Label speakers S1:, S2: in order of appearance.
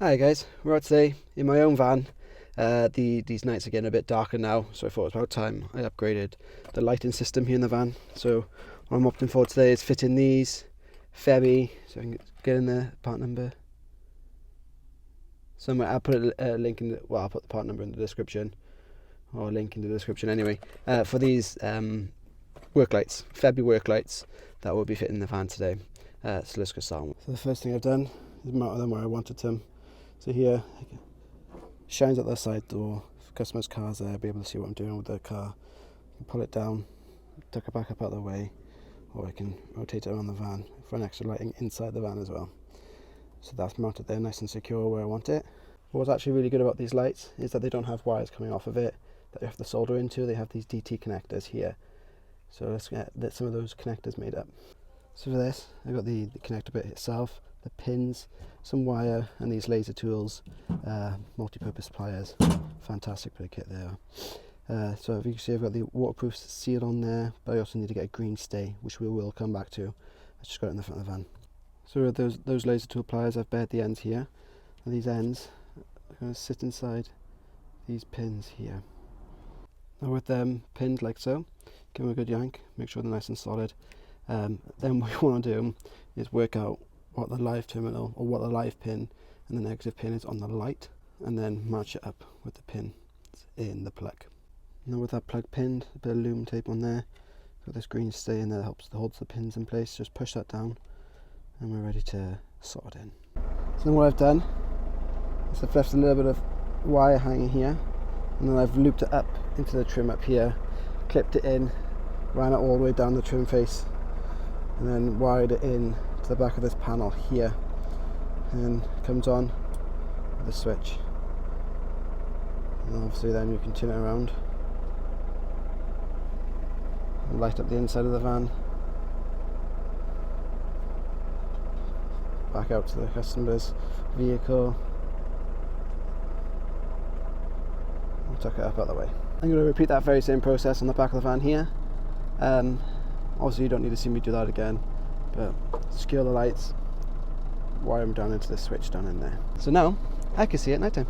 S1: Hi guys, we're out today in my own van. These nights are getting a bit darker now, so I thought it was about time I upgraded the lighting system here in the van. So what I'm opting for today is fitting these Febby, so I can get in the part number somewhere. I'll put a link in I'll put the part number in the description, or a link in the description anyway, for these work lights, Febby work lights that will be fitting in the van today. So let's get started. So the first thing I've done is mount them where I wanted them. So here, it shines out the side door. If customers' cars there, I'll be able to see what I'm doing with the car. I can pull it down, tuck it back up out of the way, or I can rotate it around the van for an extra lighting inside the van as well. So that's mounted there nice and secure where I want it. What's actually really good about these lights is that they don't have wires coming off of it that you have to solder into. They have these DT connectors here. So let's get some of those connectors made up. So for this, I've got the connector bit itself, the pins, some wire, and these laser tools, multi-purpose pliers. Fantastic bit of kit there. So if you can see, I've got the waterproof seal on there, but I also need to get a green stay, which we will come back to. I just got it in the front of the van. So with those laser tool pliers, I've bared the ends here, and these ends are going to sit inside these pins here. Now with them pinned like so, give them a good yank, make sure they're nice and solid. Then what you want to do is work out what the live terminal, or what the live pin and the negative pin is on the light, and then match it up with the pin in the plug. Now with that plug pinned, a bit of lume tape on there, got this green stay in there that holds the pins in place. Just push that down and we're ready to solder it in. So then what I've done is I've left a little bit of wire hanging here, and then I've looped it up into the trim up here, clipped it in, ran it all the way down the trim face, and then wired it in to the back of this panel here, and it comes on with a switch, and obviously then you can turn it around and light up the inside of the van, back out to the customer's vehicle, and tuck it up out of the way. I'm going to repeat that very same process on the back of the van here. Obviously you don't need to see me do that again, but secure the lights, wire them down into the switch down in there. So now I can see at night time.